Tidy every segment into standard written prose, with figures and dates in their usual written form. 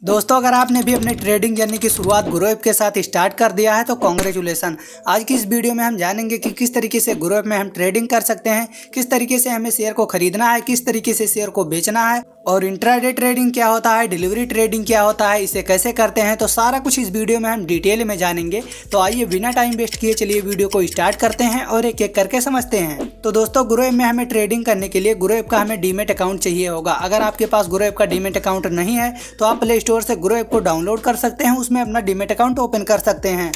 दोस्तों, अगर आपने भी अपने ट्रेडिंग जर्नी की शुरुआत ग्रो ऐप के साथ स्टार्ट कर दिया है तो कॉन्ग्रेचुलेसन। आज की इस वीडियो में हम जानेंगे कि किस तरीके से ग्रो ऐप में हम ट्रेडिंग कर सकते हैं, किस तरीके से हमें शेयर को खरीदना है, किस तरीके से शेयर को बेचना है और इंट्राडे ट्रेडिंग क्या होता है, डिलीवरी ट्रेडिंग क्या होता है, इसे कैसे करते हैं। तो सारा कुछ इस वीडियो में हम डिटेल में जानेंगे। तो आइए बिना टाइम वेस्ट किए चलिए वीडियो को स्टार्ट करते हैं और एक एक करके समझते हैं। तो दोस्तों, ग्रो ऐप में हमें ट्रेडिंग करने के लिए ग्रो ऐप का हमें डीमेट अकाउंट चाहिए होगा। अगर आपके पास ग्रो ऐप का डीमेट अकाउंट नहीं है तो आप प्ले स्टोर से ग्रो ऐप को डाउनलोड कर सकते हैं, उसमें अपना डीमेट अकाउंट ओपन कर सकते हैं।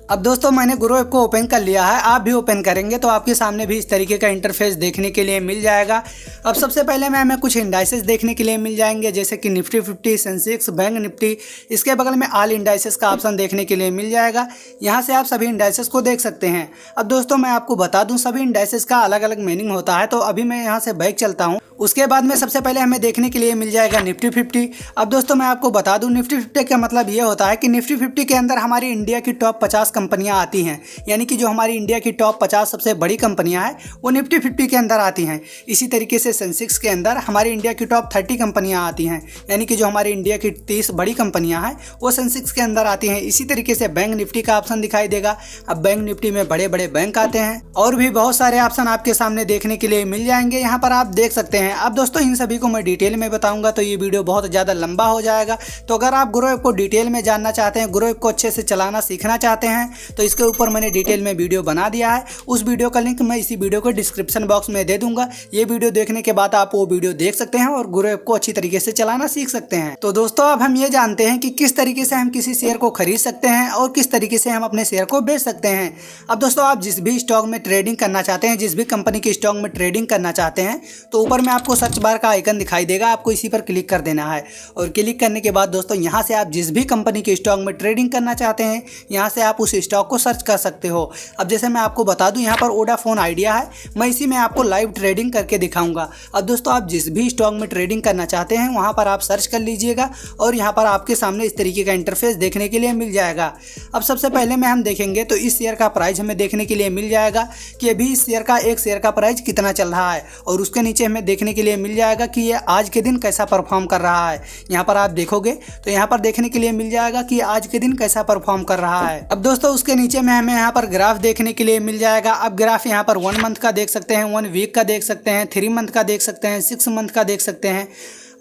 अब दोस्तों, मैंने ग्रो ऐप को ओपन कर लिया है, आप भी ओपन करेंगे तो आपके सामने भी इस तरीके का इंटरफेस देखने के लिए मिल जाएगा। अब सबसे पहले में हमें कुछ इंडाइसेस देखने के लिए मिल जाएंगे, जैसे कि निफ्टी 50, सेंसेक्स, बैंक निफ्टी। इसके बगल में ऑल इंडाइसेस का ऑप्शन देखने के लिए मिल जाएगा। यहाँ से आप सभी इंडाइसेस को देख सकते हैं। अब दोस्तों, मैं आपको बता दूँ सभी इंडाइसेस का अलग अलग मीनिंग होता है, तो अभी मैं यहाँ से बैक चलता हूँ। उसके बाद में सबसे पहले हमें देखने के लिए मिल जाएगा निफ्टी 50। अब दोस्तों, मैं आपको बता दूं निफ्टी 50 का मतलब ये होता है कि निफ्टी 50 के अंदर हमारी इंडिया की टॉप 50 कंपनियां आती हैं, यानी कि जो हमारी इंडिया की टॉप 50 सबसे बड़ी कंपनियां हैं वो निफ्टी 50 के अंदर आती हैं। इसी तरीके से सेंसेक्स के अंदर हमारी इंडिया की टॉप 30 कंपनियां आती हैं, यानी कि जो हमारी इंडिया की 30 बड़ी कंपनियां हैं वो सेंसेक्स के अंदर आती हैं। इसी तरीके से बैंक निफ्टी का ऑप्शन दिखाई देगा। अब बैंक निफ्टी में बड़े बड़े बैंक आते हैं और भी बहुत सारे ऑप्शन आपके सामने देखने के लिए मिल जाएंगे, यहाँ पर आप देख सकते हैं। अब दोस्तों, इन सभी को मैं डिटेल में बताऊंगा तो ये वीडियो बहुत ज़्यादा लंबा हो जाएगा। तो अगर आप ग्रो ऐप को डिटेल में जानना चाहते हैं, ग्रो ऐप को अच्छे से चलाना सीखना चाहते हैं, तो इसके ऊपर मैंने डिटेल में वीडियो बना दिया है। उस वीडियो का लिंक मैं इसी वीडियो को डिस्क्रिप्शन बॉक्स में दे दूंगा। ये वीडियो देखने के बाद आप वो वीडियो देख सकते हैं और ग्रो ऐप को अच्छी तरीके से चलाना सीख सकते हैं। तो दोस्तों, अब हम ये जानते हैं कि किस तरीके से हम किसी शेयर को खरीद सकते हैं और किस तरीके से हम अपने शेयर को बेच सकते हैं। अब दोस्तों, आप जिस भी स्टॉक में ट्रेडिंग करना चाहते हैं, जिस भी कंपनी के स्टॉक में ट्रेडिंग करना चाहते हैं, तो ऊपर में आपको सर्च बार का आइकन दिखाई देगा, आपको इसी पर क्लिक कर देना है। और क्लिक करने के बाद दोस्तों, यहाँ से आप जिस भी कंपनी के स्टॉक में ट्रेडिंग करना चाहते हैं, यहाँ से आप उस स्टॉक को सर्च कर सकते हो। अब जैसे मैं आपको बता दूं, यहाँ पर वोडाफोन आइडिया है, मैं इसी में आपको लाइव ट्रेडिंग करके दिखाऊंगा। अब दोस्तों, आप जिस भी स्टॉक में ट्रेडिंग करना चाहते हैं वहाँ पर आप सर्च कर लीजिएगा और यहाँ पर आपके सामने इस तरीके का इंटरफेस देखने के लिए मिल जाएगा। अब सबसे पहले में हम देखेंगे तो इस शेयर का प्राइस हमें देखने के लिए मिल जाएगा कि अभी इस शेयर का एक शेयर का प्राइस कितना चल रहा है, और उसके नीचे हमें देखने के लिए मिल जाएगा कि ये आज के दिन कैसा परफॉर्म कर रहा है। यहाँ पर आप देखोगे तो यहाँ पर देखने के लिए मिल जाएगा कि आज के दिन कैसा परफॉर्म कर रहा है। अब दोस्तों, उसके नीचे में हमें यहाँ पर ग्राफ देखने के लिए मिल जाएगा। अब ग्राफ यहाँ पर 1 मंथ का देख सकते हैं, 1 वीक का देख सकते हैं, 3 मंथ का देख सकते हैं, 6 मंथ का देख सकते हैं।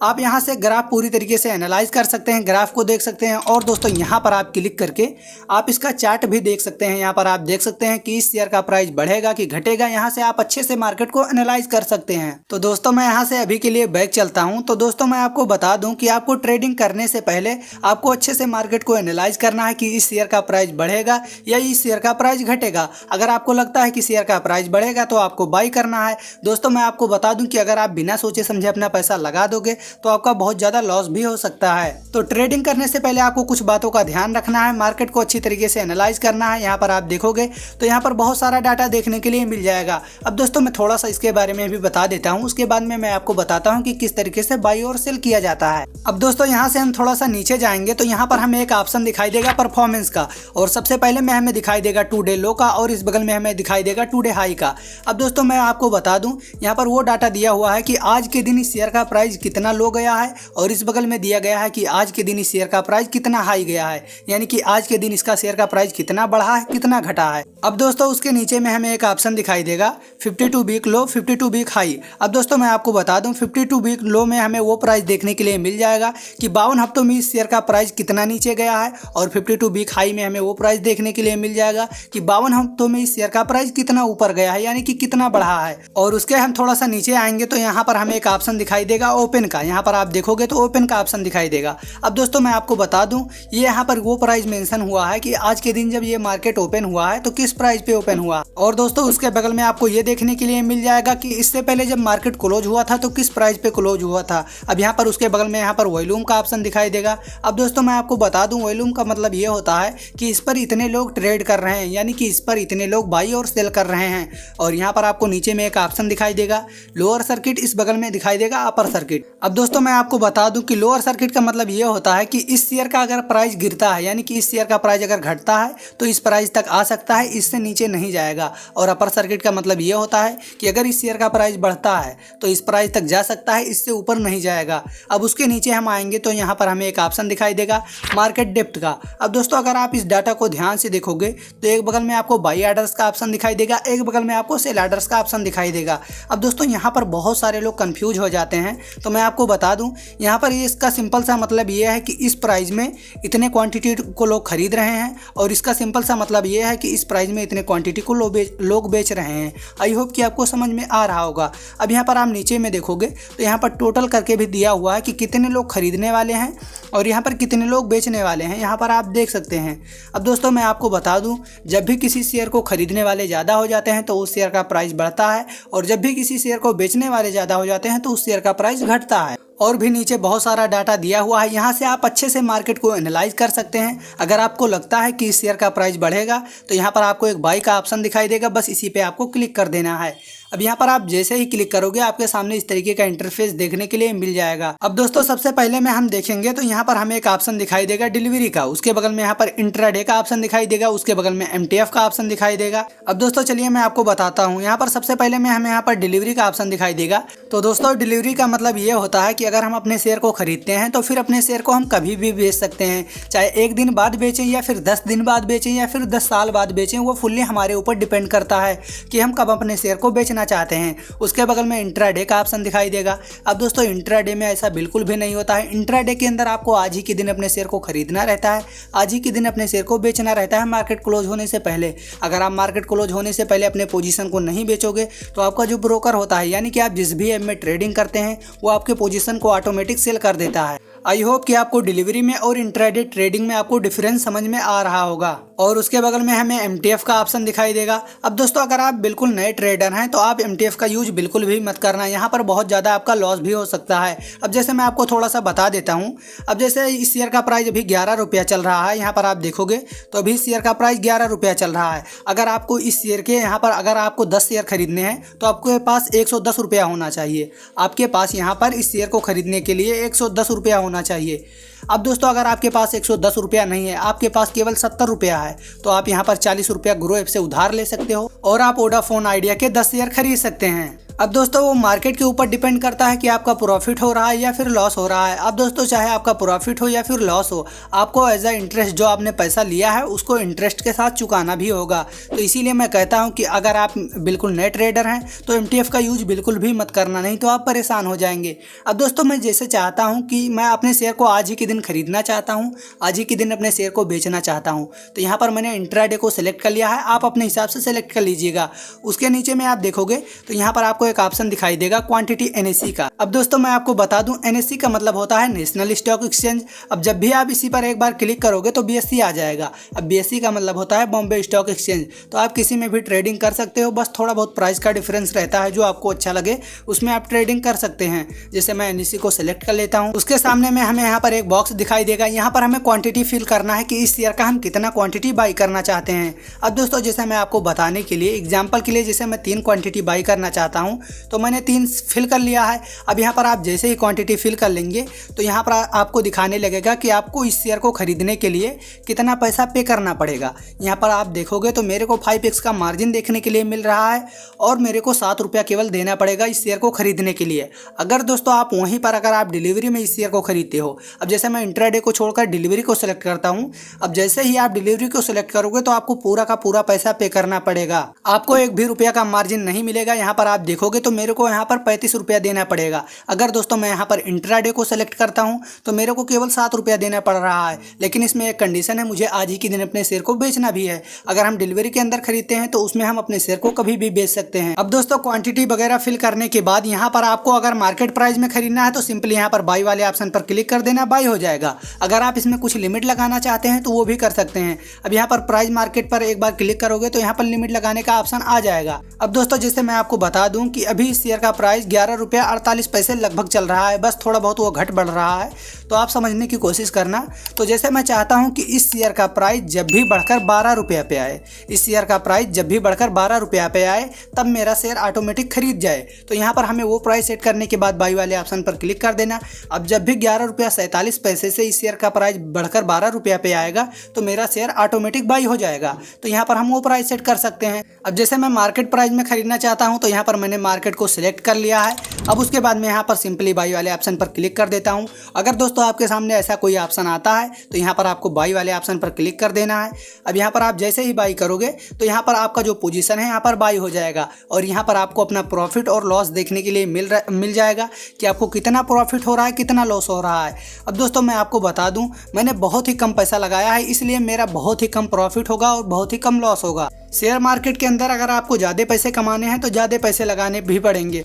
आप यहाँ से ग्राफ पूरी तरीके से एनालाइज कर सकते हैं, ग्राफ को देख सकते हैं। और दोस्तों, यहाँ पर आप क्लिक करके आप इसका चार्ट भी देख सकते हैं। यहाँ पर आप देख सकते हैं कि इस शेयर का प्राइस बढ़ेगा कि घटेगा। यहाँ से आप अच्छे से मार्केट को एनालाइज कर सकते हैं। तो दोस्तों, मैं यहाँ से अभी के लिए बैक चलता हूँ। तो दोस्तों, मैं आपको बता दूँ कि आपको ट्रेडिंग करने से पहले आपको अच्छे से मार्केट को एनालाइज करना है कि इस शेयर का प्राइस बढ़ेगा या इस शेयर का प्राइस घटेगा। अगर आपको लगता है कि शेयर का प्राइस बढ़ेगा तो आपको बाई करना है। दोस्तों, मैं आपको बता दूँ कि अगर आप बिना सोचे समझे अपना पैसा लगा दोगे तो आपका बहुत ज़्यादा लॉस भी हो सकता है। तो ट्रेडिंग करने से पहले आपको कुछ बातों का ध्यान रखना है, मार्केट को अच्छी तरीके से एनालाइज करना है। यहाँ पर आप देखोगे तो यहाँ पर बहुत सारा डाटा देखने के लिए मिल जाएगा। अब दोस्तों, मैं थोड़ा सा इसके बारे में भी बता देता हूँ, उसके बाद में मैं आपको बताता हूँ कि किस तरीके से बाई और सेल किया जाता है। अब दोस्तों, यहाँ से हम थोड़ा सा नीचे जाएंगे तो यहाँ पर हमें एक ऑप्शन दिखाई देगा परफॉर्मेंस का, और सबसे पहले में हमें दिखाई देगा 2 डे लो का और इस बगल में हमें दिखाई देगा 2 डे हाई का। अब दोस्तों, मैं आपको बता दूं, यहाँ पर वो डाटा दिया हुआ है कि आज के दिन इस शेयर का प्राइस कितना लो गया है, और इस बगल में दिया गया है कि आज के दिन इस शेयर का प्राइस कितना हाई गया है, यानी कि आज के दिन इसका शेयर का प्राइस कितना बढ़ा है, कितना घटा है। अब दोस्तों, उसके नीचे में हमें एक ऑप्शन दिखाई देगा 52 वीक लो, 52 वीक हाई। अब दोस्तों, मैं आपको बता दूं 52 वीक लो में हमें वो प्राइस देखने के लिए मिल जाएगा कि 52 हफ्तों में इस शेयर का प्राइस कितना नीचे गया है, और 52 वीक हाई में हमें वो प्राइस देखने के लिए मिल जाएगा कि 52 हफ्तों में इस शेयर का प्राइस कितना ऊपर गया है, यानी कि कितना बढ़ा है। और उसके हम थोड़ा सा नीचे आएंगे तो यहाँ पर हमें एक ऑप्शन दिखाई देगा ओपन का। यहाँ पर आप देखोगे तो ओपन का ऑप्शन दिखाई देगा। अब दोस्तों, मैं आपको बता दूं, ये यहाँ पर वो प्राइस मेंशन हुआ है कि आज के दिन जब ये मार्केट ओपन हुआ है तो किस प्राइस पे ओपन हुआ। और दोस्तों, उसके बगल में आपको ये देखने के लिए मिल जाएगा कि इससे पहले जब मार्केट क्लोज हुआ था तो किस प्राइस पे क्लोज हुआ था। अब यहाँ पर उसके बगल में यहाँ पर वॉल्यूम का ऑप्शन दिखाई देगा। अब दोस्तों, मैं आपको बता दूं, वॉल्यूम का मतलब ये होता है कि इस पर इतने लोग ट्रेड कर रहे हैं, यानी कि इस पर इतने लोग बाई और सेल कर रहे हैं। और यहाँ पर आपको नीचे में एक ऑप्शन दिखाई देगा लोअर सर्किट, इस बगल में दिखाई देगा अपर सर्किट। अब दोस्तों मैं आपको बता दूं कि लोअर सर्किट का मतलब ये होता है कि इस शेयर का अगर प्राइस गिरता है, यानी कि इस शेयर का प्राइस अगर घटता है तो इस प्राइस तक आ सकता है, इससे नीचे नहीं जाएगा। और अपर सर्किट का मतलब ये होता है कि अगर इस शेयर का प्राइस बढ़ता है तो इस प्राइस तक जा सकता है, इससे ऊपर नहीं जाएगा। अब उसके नीचे हम आएंगे तो यहाँ पर हमें एक ऑप्शन दिखाई देगा मार्केट डेप्थ का। अब दोस्तों अगर आप इस डाटा को ध्यान से देखोगे तो एक बगल में आपको बाई ऑर्डर्स का ऑप्शन दिखाई देगा, एक बगल में आपको सेल ऑर्डर्स का ऑप्शन दिखाई देगा। अब दोस्तों यहाँ पर बहुत सारे लोग कंफ्यूज हो जाते हैं, तो मैं आपको बता दूं यहाँ पर ये इसका सिंपल सा मतलब ये है कि इस प्राइस में इतने क्वांटिटी को लोग खरीद रहे हैं, और इसका सिंपल सा मतलब ये है कि इस प्राइस में इतने क्वांटिटी को लोग बेच रहे हैं। आई होप कि आपको समझ में आ रहा होगा। अब यहाँ पर आप नीचे में देखोगे तो यहाँ पर टोटल करके भी दिया हुआ है कि कितने लोग खरीदने वाले हैं और यहाँ पर कितने लोग बेचने वाले हैं, यहाँ पर आप देख सकते हैं। अब दोस्तों मैं आपको बता दूं, जब भी किसी शेयर को खरीदने वाले ज़्यादा हो जाते हैं तो उस शेयर का प्राइस बढ़ता है, और जब भी किसी शेयर को बेचने वाले ज़्यादा हो जाते हैं तो उस शेयर का प्राइस घटता है। और भी नीचे बहुत सारा डाटा दिया हुआ है, यहाँ से आप अच्छे से मार्केट को एनालाइज कर सकते हैं। अगर आपको लगता है कि इस शेयर का प्राइस बढ़ेगा तो यहाँ पर आपको एक बाई का ऑप्शन दिखाई देगा, बस इसी पे आपको क्लिक कर देना है। अब यहाँ पर आप जैसे ही क्लिक करोगे आपके सामने इस तरीके का इंटरफेस देखने के लिए मिल जाएगा। अब दोस्तों सबसे पहले में हम देखेंगे तो यहाँ पर हमें एक ऑप्शन दिखाई देगा डिलीवरी का, उसके बगल में यहाँ पर इंट्राडे का ऑप्शन दिखाई देगा, उसके बगल में MTF का ऑप्शन दिखाई देगा। अब दोस्तों चलिए मैं आपको बताता हूँ, यहाँ पर सबसे पहले में हमें यहाँ पर डिलीवरी का ऑप्शन दिखाई देगा। तो दोस्तों डिलीवरी का मतलब ये होता है कि अगर हम अपने शेयर को खरीदते हैं तो फिर अपने शेयर को हम कभी भी बेच सकते हैं, चाहे 1 दिन बाद बेचें या फिर 10 दिन बाद बेचें या फिर 10 साल बाद बेचें, वो फुल्ली हमारे ऊपर डिपेंड करता है कि हम कब अपने शेयर को बेचना चाहते हैं। उसके बगल में इंट्राडे का ऑप्शन दिखाई देगा। अब दोस्तों इंट्राडे में ऐसा बिल्कुल भी नहीं होता है। इंट्राडे के अंदर आपको आज ही के दिन अपने शेयर को खरीदना रहता है, आज ही के दिन अपने शेयर को बेचना रहता है मार्केट क्लोज होने से पहले। अगर आप मार्केट क्लोज होने से पहले अपने पोजीशन को नहीं बेचोगे तो आपका जो ब्रोकर होता है, यानी कि आप जिस भी ऐप में ट्रेडिंग करते हैं, वो आपके पोजीशन को ऑटोमेटिक सेल कर देता है। आई होप कि आपको डिलीवरी में और इंट्राडे ट्रेडिंग में आपको डिफरेंस समझ में आ रहा होगा। और उसके बगल में हमें MTF का ऑप्शन दिखाई देगा। अब दोस्तों अगर आप बिल्कुल नए ट्रेडर हैं तो आप MTF का यूज बिल्कुल भी मत करना, यहाँ पर बहुत ज़्यादा आपका लॉस भी हो सकता है। अब जैसे मैं आपको थोड़ा सा बता देता हूँ। अब जैसे इस शेयर का प्राइस अभी 11 रुपया चल रहा है, यहाँ पर आप देखोगे तो अभी इस शेयर का प्राइस 11 रुपया चल रहा है। अगर आपको इस शेयर के यहाँ पर अगर आपको 10 शेयर खरीदने हैं तो आपके पास 110 रुपया होना चाहिए। आपके पास यहाँ पर इस शेयर को खरीदने के लिए 110 रुपया होना चाहिए। अब दोस्तों अगर आपके पास 110 रुपया नहीं है, आपके पास केवल 70 रुपया है, तो आप यहाँ पर 40 रुपया ग्रो ऐप से उधार ले सकते हो और आप वोडाफोन आइडिया के 10 शेयर खरीद सकते हैं। अब दोस्तों वो मार्केट के ऊपर डिपेंड करता है कि आपका प्रॉफिट हो रहा है या फिर लॉस हो रहा है। अब दोस्तों चाहे आपका प्रॉफिट हो या फिर लॉस हो, आपको एज अ इंटरेस्ट जो आपने पैसा लिया है उसको इंटरेस्ट के साथ चुकाना भी होगा। तो इसीलिए मैं कहता हूं कि अगर आप बिल्कुल नए ट्रेडर हैं तो MTF का यूज बिल्कुल भी मत करना, नहीं तो आप परेशान हो जाएंगे। अब दोस्तों मैं जैसे चाहता हूँ कि मैं अपने शेयर को आज ही के दिन खरीदना चाहता हूँ, आज ही के दिन अपने शेयर को बेचना चाहता हूँ, तो यहाँ पर मैंने इंट्राडे को सिलेक्ट कर लिया है। आप अपने हिसाब से सिलेक्ट कर लीजिएगा। उसके नीचे में आप देखोगे तो यहाँ पर आपको एक ऑप्शन दिखाई देगा क्वांटिटी NSE का। अब दोस्तों मैं आपको बता दूं NSE का मतलब होता है नेशनल स्टॉक एक्सचेंज। अब जब भी आप इसी पर एक बार क्लिक करोगे तो BSE आ जाएगा। अब BSE का मतलब होता है बॉम्बे स्टॉक एक्सचेंज। तो आप किसी में भी ट्रेडिंग कर सकते हो, बस थोड़ा बहुत प्राइस का डिफरेंस रहता है, जो आपको अच्छा लगे उसमें आप ट्रेडिंग कर सकते हैं। जैसे मैं NSE को सिलेक्ट कर लेता हूँ। उसके सामने में हमें यहाँ पर एक बॉक्स दिखाई देगा, यहाँ पर हमें क्वांटिटी फिल करना है कि इस शेयर का हम कितना क्वांटिटी बाई करना चाहते हैं। अब दोस्तों जैसे मैं आपको बताने के लिए एग्जाम्पल के लिए, जैसे मैं 3 क्वांटिटी बाई करना चाहता हूँ तो मैंने 3 फिल कर लिया है। अब यहाँ पर आप जैसे ही क्वांटिटी फिल कर लेंगे तो यहाँ पर आपको दिखाने लगेगा कि आपको इस शेयर को खरीदने के लिए कितना पैसा पे करना पड़ेगा। यहाँ पर आप देखोगे तो मेरे को 5x का मार्जिन देखने के लिए मिल रहा है और मेरे को 7 रुपया केवल देना पड़ेगा इस शेयर को खरीदने के लिए। अगर दोस्तों आप वहीं पर अगर आप डिलीवरी में इस शेयर को खरीदते हो, अब जैसे मैं इंट्राडे को छोड़कर डिलीवरी को सिलेक्ट करता हूँ, अब जैसे ही आप डिलीवरी को सिलेक्ट करोगे तो आपको पूरा का पूरा पैसा पे करना पड़ेगा, आपको 1 भी रुपया का मार्जिन नहीं मिलेगा। यहाँ पर आप देखोगे तो मेरे को यहाँ पर 35 रुपया देना पड़ेगा। अगर दोस्तों मैं यहाँ पर इंट्राडे को सेलेक्ट करता हूँ तो मेरे को केवल 7 रुपया देना पड़ रहा है, लेकिन इसमें एक कंडीशन है, मुझे आज ही के दिन अपने शेयर को बेचना भी है। अगर हम डिलीवरी के अंदर खरीदते हैं तो उसमें हम अपने शेयर को कभी भी बेच सकते हैं। अब दोस्तों क्वांटिटी वगैरह फिल करने के बाद यहाँ पर आपको अगर मार्केट प्राइस में खरीदना है तो सिंपली यहाँ पर बाई वाले ऑप्शन पर क्लिक कर देना, बाई हो जाएगा। अगर आप इसमें कुछ लिमिट लगाना चाहते हैं तो वो भी कर सकते हैं। अब यहाँ पर प्राइस मार्केट पर एक बार क्लिक करोगे तो यहाँ पर लिमिट लगाने का ऑप्शन आ जाएगा। अब दोस्तों जैसे मैं आपको बता दूं कि अभी इस शेयर का प्राइस 11 रुपया 48 पैसे लगभग चल रहा है, बस थोड़ा बहुत वो घट बढ़ रहा है, तो आप समझने की कोशिश करना। तो जैसे मैं चाहता हूं कि इस शेयर का प्राइस जब भी बढ़कर 12 रुपया पे आए, इस शेयर का प्राइस जब भी बढ़कर 12 रुपया पे आए तब मेरा शेयर ऑटोमेटिक खरीद जाए। तो यहाँ पर हमें वो प्राइस सेट करने के बाद बाई वाले ऑप्शन पर क्लिक कर देना। अब जब भी 11 रुपया 47 पैसे से इस शेयर का प्राइस बढ़कर 12 रुपया पे आएगा तो मेरा शेयर ऑटोमेटिक बाई हो जाएगा। तो यहाँ पर हम वो प्राइस सेट कर सकते हैं। अब जैसे मैं मार्केट प्राइस में खरीदना चाहता हूँ तो यहाँ पर मैंने मार्केट को सिलेक्ट कर लिया है। अब उसके बाद मैं यहाँ पर सिंपली बाई वाले ऑप्शन पर क्लिक कर देता हूँ। अगर दोस्तों आपके सामने ऐसा कोई ऑप्शन आता है तो यहाँ पर आपको बाई वाले ऑप्शन पर क्लिक कर देना है। अब यहाँ पर आप जैसे ही बाई करोगे तो यहाँ पर आपका जो पोजीशन है यहाँ पर बाई हो जाएगा और यहाँ पर आपको अपना प्रॉफिट और लॉस देखने के लिए मिल जाएगा कि आपको कितना प्रॉफिट हो रहा है, कितना लॉस हो रहा है। अब दोस्तों मैं आपको बता दूं, मैंने बहुत ही कम पैसा लगाया है, इसलिए मेरा बहुत ही कम प्रॉफिट होगा और बहुत ही कम लॉस होगा। शेयर मार्केट के अंदर अगर आपको ज़्यादा पैसे कमाने हैं तो ज़्यादा पैसे लगाने भी पड़ेंगे।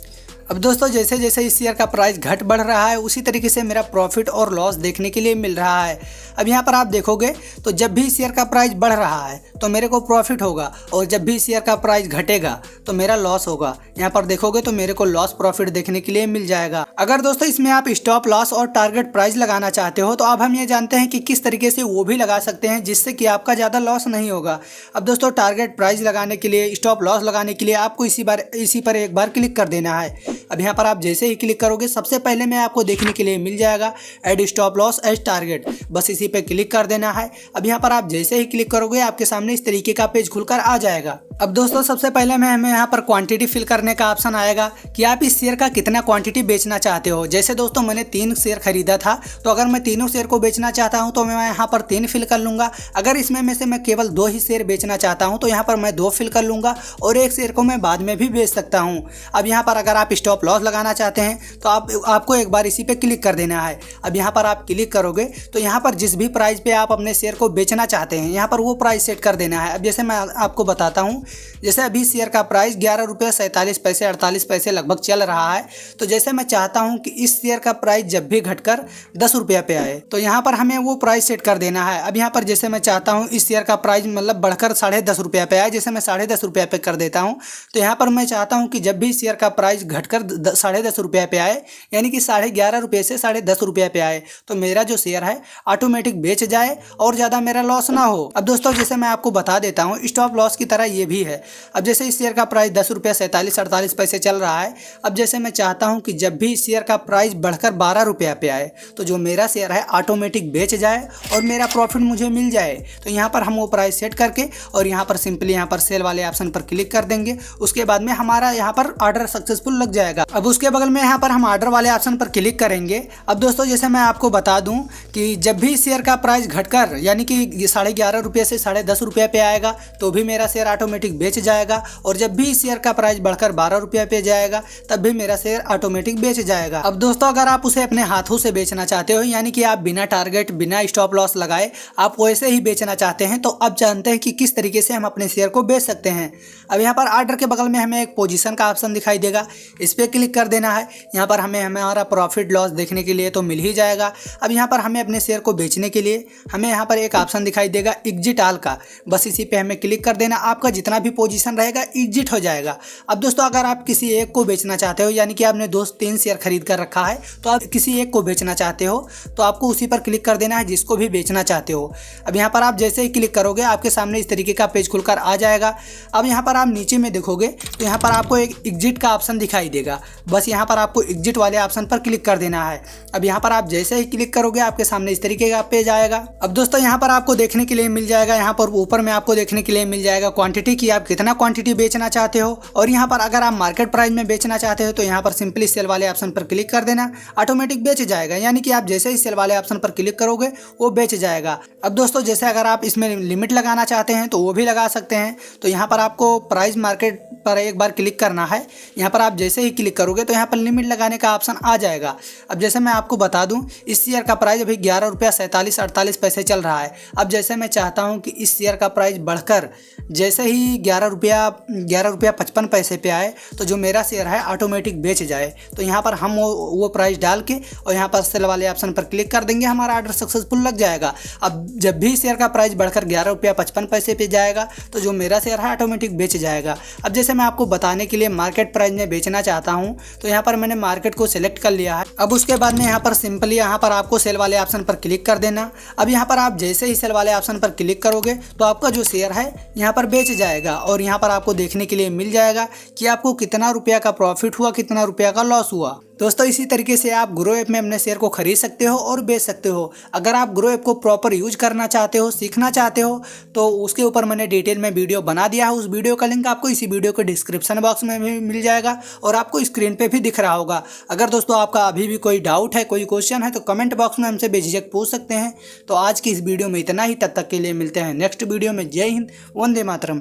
अब दोस्तों जैसे जैसे इस शेयर का प्राइस घट बढ़ रहा है उसी तरीके से मेरा प्रॉफिट और लॉस देखने के लिए मिल रहा है। अब यहाँ पर आप देखोगे तो जब भी शेयर का प्राइस बढ़ रहा है तो मेरे को प्रॉफिट होगा और जब भी शेयर का प्राइस घटेगा तो मेरा लॉस होगा। यहाँ पर देखोगे तो मेरे को लॉस प्रॉफिट देखने के लिए मिल जाएगा। अगर दोस्तों इसमें आप स्टॉप लॉस और टारगेट प्राइस लगाना चाहते हो तो अब हम ये जानते हैं कि किस तरीके से वो भी लगा सकते हैं जिससे कि आपका ज़्यादा लॉस नहीं होगा। अब दोस्तों टारगेट प्राइस लगाने के लिए, स्टॉप लॉस लगाने के लिए आपको इसी पर एक बार क्लिक कर देना है। अब यहाँ पर आप जैसे ही क्लिक करोगे सबसे पहले में आपको देखने के लिए मिल जाएगा add stop loss as target, बस इसी पे क्लिक कर देना है। अब यहाँ पर आप जैसे ही क्लिक करोगे आपके सामने इस तरीके का पेज खुलकर आ जाएगा। अब दोस्तों सबसे पहले में हमें यहाँ पर क्वांटिटी फिल करने का ऑप्शन आएगा कि आप इस शेयर का कितना क्वांटिटी बेचना चाहते हो। जैसे दोस्तों मैंने 3 शेयर खरीदा था तो अगर मैं तीनों शेयर को बेचना चाहता हूँ तो मैं यहाँ पर 3 फिल कर लूँगा। अगर इसमें में से मैं केवल 2 ही शेयर बेचना चाहता हूँ तो यहाँ पर मैं 2 फिल कर लूँगा और 1 शेयर को मैं बाद में भी बेच सकता हूँ। अब यहाँ पर अगर आप स्टॉप लॉस लगाना चाहते हैं तो आपको एक बार इसी पे क्लिक कर देना है। अब यहाँ पर आप क्लिक करोगे तो यहाँ पर जिस भी प्राइस पे आप अपने शेयर को बेचना चाहते हैं यहाँ पर वो प्राइस सेट कर देना है। अब जैसे मैं आपको बताता हूँ, जैसे अभी शेयर का प्राइस 11 रुपये 47 पैसे 48 पैसे लगभग चल रहा है, तो जैसे मैं चाहता हूँ कि इस शेयर का प्राइस जब भी घटकर 10 रुपये पे आए तो यहाँ पर हमें वो प्राइस सेट कर देना है। अब यहाँ पर जैसे मैं चाहता हूँ इस शेयर का प्राइस मतलब बढ़कर 10.5 रुपये पे आए, जैसे मैं 10.5 रुपये पे कर देता हूँ। तो यहाँ पर मैं चाहता हूँ कि जब भी शेयर का प्राइस घटकर 10.5 रुपये पे आए यानी कि 11.5 रुपये से 10.5 रुपये पे आए तो मेरा जो शेयर है ऑटोमेटिक बेच जाए और ज़्यादा मेरा लॉस ना हो। अब दोस्तों जैसे मैं आपको बता देता हूँ स्टॉप लॉस की तरह ये भी है। अब जैसे इस शेयर का प्राइस 10 रुपये 47-48 पैसे चल रहा है, अब जैसे मैं चाहता हूँ कि जब भी इस शेयर का प्राइस बढ़कर 12 रुपये पे आए तो जो मेरा शेयर है ऑटोमेटिक बेच जाए और मेरा प्रॉफिट मुझे मिल जाए। तो यहाँ पर हम वो प्राइस सेट करके और यहाँ पर सिंपली यहाँ पर सेल वाले ऑप्शन पर क्लिक कर देंगे। उसके बाद में हमारा यहाँ पर ऑर्डर सक्सेसफुल लग जाएगा। अब उसके बगल में यहाँ पर हम ऑर्डर वाले ऑप्शन पर क्लिक करेंगे। अब दोस्तों जैसे मैं आपको बता दूं कि जब भी शेयर का प्राइस घटकर यानी कि 11.5 रुपये से 10.5 रुपये पे आएगा तो भी मेरा शेयर ऑटोमेटिक बेच जाएगा और जब भी शेयर का प्राइस बढ़कर 12 रुपये पे जाएगा तब भी मेरा शेयर ऑटोमेटिक बेच जाएगा। अब दोस्तों अगर आप उसे अपने हाथों से बेचना चाहते हो यानी कि आप बिना टारगेट बिना स्टॉप लॉस लगाए आप वैसे ही बेचना चाहते हैं तो अब जानते हैं कि किस तरीके से हम अपने शेयर को बेच सकते हैं। अब यहाँ पर ऑर्डर के बगल में हमें एक पोजीशन का ऑप्शन दिखाई देगा, इस पर क्लिक कर देना है। यहाँ पर हमें हमारा प्रॉफिट लॉस देखने के लिए तो मिल ही जाएगा। अब यहाँ पर हमें अपने शेयर को बेचने के लिए हमें यहाँ पर एक ऑप्शन दिखाई देगा एग्जिट ऑल का, बस इसी पे हमें क्लिक कर देना। आपका जितना भी पोजीशन रहेगा एग्जिट हो जाएगा। अब दोस्तों अगर आप किसी एक को बेचना चाहते हो यानी कि आपने 2-3 शेयर खरीद कर रखा है तो आप किसी एक को बेचना चाहते हो तो आपको उसी पर क्लिक कर देना है जिसको भी बेचना चाहते हो। अब यहाँ पर आप जैसे ही क्लिक करोगे आपके सामने इस तरीके का पेज खुलकर आ जाएगा। अब यहाँ पर आप नीचे में देखोगे तो यहाँ पर आपको एक एग्जिट का ऑप्शन दिखाई देगा, बस यहाँ पर आपको एग्जिट वाले ऑप्शन पर क्लिक कर देना है। अब यहाँ पर आप जैसे ही क्लिक करोगे आपके सामने इस तरीके का पेज आएगा। अब दोस्तों यहाँ पर आपको देखने के लिए मिल जाएगा, यहाँ पर ऊपर में आपको देखने के लिए मिल जाएगा क्वांटिटी की आप कितना क्वांटिटी बेचना चाहते हो और यहाँ पर अगर आप मार्केट प्राइस में बेचना चाहते हो तो यहाँ पर सिंपली सेल वाले ऑप्शन पर क्लिक कर देना, ऑटोमेटिक बेच जाएगा। यानी कि आप जैसे ही सेल वाले ऑप्शन पर क्लिक करोगे वो बेच जाएगा। अब दोस्तों जैसे अगर आप इसमें लिमिट लगाना चाहते हैं तो वो भी लगा सकते हैं। तो यहाँ पर आपको प्राइस मार्केट पर एक बार क्लिक करना है। यहाँ पर आप जैसे ही क्लिक करोगे तो यहाँ पर लिमिट लगाने का ऑप्शन आ जाएगा। अब जैसे मैं आपको बता दूं इस शेयर का प्राइस अभी ₹11.47-48 चल रहा है। अब जैसे मैं चाहता हूं कि इस शेयर का प्राइस बढ़कर जैसे ही ₹11.55 पे आए तो जो मेरा शेयर है ऑटोमेटिक बेच जाए। तो यहाँ पर हम वो प्राइस डाल के और यहाँ पर सेल वाले ऑप्शन पर क्लिक कर देंगे, हमारा ऑर्डर सक्सेसफुल लग जाएगा। अब जब भी शेयर का प्राइस बढ़कर ₹11.55 पे जाएगा तो जो मेरा शेयर है ऑटोमेटिक बेच जाएगा। अब जैसे मैं आपको बताने के लिए मार्केट प्राइस में बेचना चाहता हूं तो यहाँ पर मैंने मार्केट को सिलेक्ट कर लिया है। अब उसके बाद में यहाँ पर सिंपली यहाँ पर आपको सेल वाले ऑप्शन पर क्लिक कर देना। अब यहाँ पर आप जैसे ही सेल वाले ऑप्शन पर क्लिक करोगे तो आपका जो शेयर है यहाँ पर बेच जाएगा और यहाँ पर आपको देखने के लिए मिल जाएगा कि आपको कितना रुपया का प्रॉफिट हुआ, कितना रुपया का लॉस हुआ। दोस्तों इसी तरीके से आप ग्रो ऐप में अपने शेयर को खरीद सकते हो और बेच सकते हो। अगर आप ग्रो ऐप को प्रॉपर यूज करना चाहते हो, सीखना चाहते हो तो उसके ऊपर मैंने डिटेल में वीडियो बना दिया है। उस वीडियो का लिंक आपको इसी वीडियो के डिस्क्रिप्शन बॉक्स में भी मिल जाएगा और आपको स्क्रीन पे भी दिख रहा होगा। अगर दोस्तों आपका अभी भी कोई डाउट है, कोई क्वेश्चन है तो कमेंट बॉक्स में हमसे बेझिझक पूछ सकते हैं। तो आज की इस वीडियो में इतना ही, तब तक के लिए मिलते हैं नेक्स्ट वीडियो में। जय हिंद, वंदे मातरम।